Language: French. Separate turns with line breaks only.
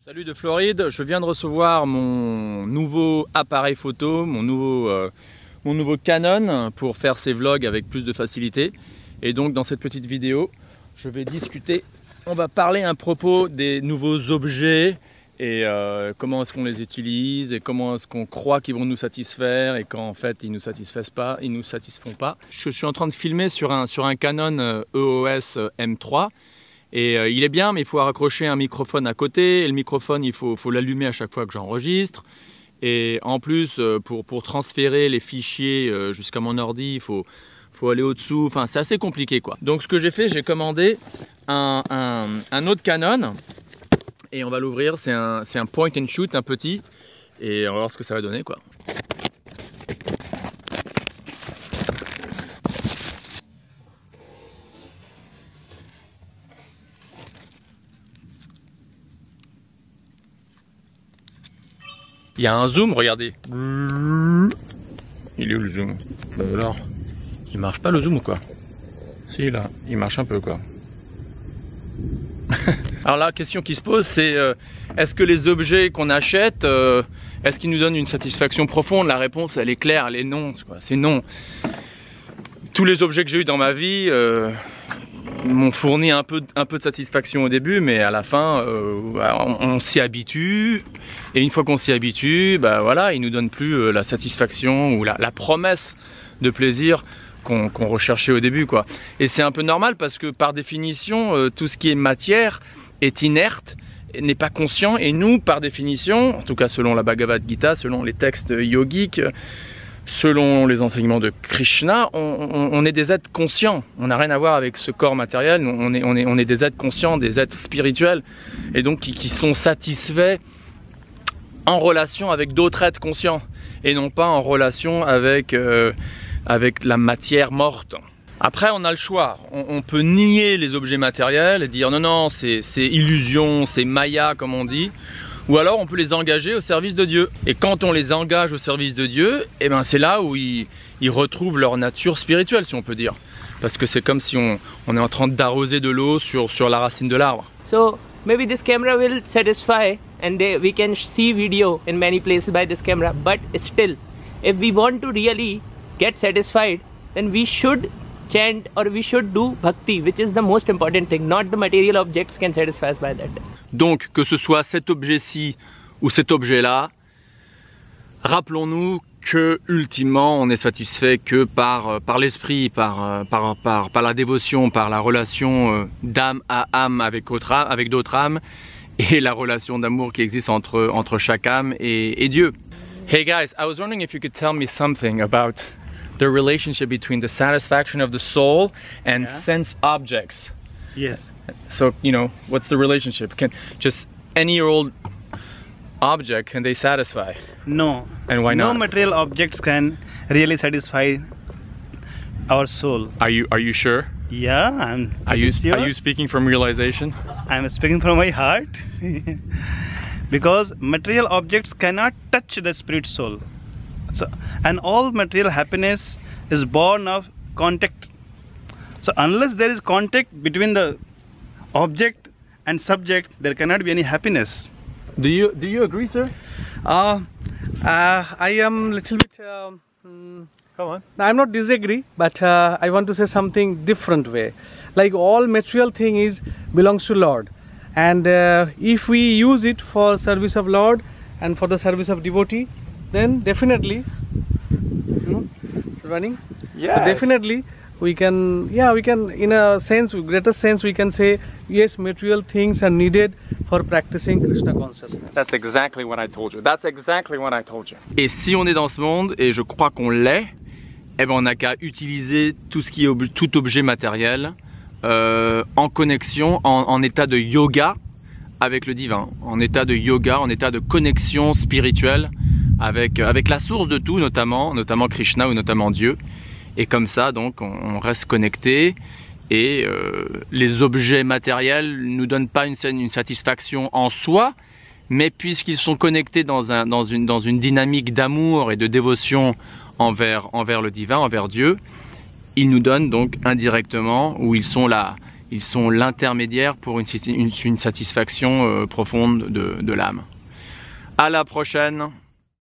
Salut de Floride, je viens de recevoir mon nouveau appareil photo, mon nouveau Canon pour faire ces vlogs avec plus de facilité. Et donc dans cette petite vidéo, je vais discuter, on va parler à propos des nouveaux objets et comment est-ce qu'on les utilise et comment est-ce qu'on croit qu'ils vont nous satisfaire et quand en fait ils nous satisfont pas. Je suis en train de filmer sur un Canon EOS M3. Et il est bien, mais il faut raccrocher un microphone à côté. Et le microphone, il faut l'allumer à chaque fois que j'enregistre. Et en plus, pour transférer les fichiers jusqu'à mon ordi, il faut aller au-dessous. Enfin, c'est assez compliqué, quoi. Donc, ce que j'ai fait, j'ai commandé un autre Canon. Et on va l'ouvrir. C'est un point and shoot, un petit. Et on va voir ce que ça va donner, quoi. Il y a un zoom, regardez. Il est où le zoom? Alors, il marche pas le zoom ou quoi? Si, là, il marche un peu, quoi. Alors la question qui se pose, c'est est-ce que les objets qu'on achète, est-ce qu'ils nous donnent une satisfaction profonde? La réponse, elle est claire, elle est non. C'est non. Tous les objets que j'ai eu dans ma vie m'ont fourni un peu de satisfaction au début, mais à la fin, on s'y habitue. Et une fois qu'on s'y habitue, bah voilà, ils nous donnent plus la satisfaction ou la promesse de plaisir qu'on recherchait au début, quoi. Et c'est un peu normal parce que par définition, tout ce qui est matière est inerte, n'est pas conscient. Et nous, par définition, en tout cas selon la Bhagavad Gita, selon les textes yogiques, selon les enseignements de Krishna, on est des êtres conscients. On n'a rien à voir avec ce corps matériel. On est des êtres conscients, des êtres spirituels, et donc qui sont satisfaits en relation avec d'autres êtres conscients, et non pas en relation avec la matière morte. Après, on a le choix. On peut nier les objets matériels et dire non, c'est illusion, c'est maya comme on dit. Ou alors on peut les engager au service de Dieu. Et quand on les engage au service de Dieu, eh ben c'est là où ils retrouvent leur nature spirituelle, si on peut dire. Parce que c'est comme si on est en train d'arroser de l'eau sur la racine de l'arbre.
So maybe this camera will satisfy and we can see video in many places by this camera. But still, if we want to really get satisfied, then we should chant or we should do bhakti, which is the most important thing. Not the material objects can satisfy us by that.
Donc, que ce soit cet objet-ci ou cet objet-là, rappelons-nous que, ultimement, on est satisfait que par l'esprit, par la dévotion, par la relation d'âme à âme avec d'autres âmes, et la relation d'amour qui existe entre chaque âme et Dieu. Hey guys, I was wondering if you could tell me something about the relationship between the satisfaction of the soul and sense objects.
Yes.
So, you know, what's the relationship? Can just any old object, can they satisfy?
No.
And why not?
No material objects can really satisfy our soul.
Are you sure?
Yeah,
Are you
sure.
speaking from realization?
I'm speaking from my heart. Because material objects cannot touch the spirit soul. So, and all material happiness is born of contact. So unless there is contact between the object and subject, there cannot be any happiness.
Do you agree, sir?
I am little bit
Come on.
I'm not disagree, but I want to say something different way. Like all material thing belongs to Lord, and if we use it for service of Lord and for the service of devotee, then definitely, you know, it's running.
Yeah.
So definitely we can in a sense, greater sense, we can say yes, material things are needed for practicing Krishna consciousness.
That's exactly what I told you. That's exactly what I told you. Et si on est dans ce monde, et je crois qu'on l'est, eh ben on n'a qu'à utiliser tout ce qui est tout objet matériel en connexion, en état de yoga avec le divin, en état de yoga, en état de connexion spirituelle avec la source de tout, notamment Krishna ou notamment Dieu. Et comme ça, donc, on reste connecté. Et les objets matériels nous donnent pas une satisfaction en soi, mais puisqu'ils sont connectés dans une dynamique d'amour et de dévotion envers le divin, envers Dieu, ils nous donnent donc indirectement, ou ils sont Ils sont l'intermédiaire pour une satisfaction profonde de l'âme. À la prochaine.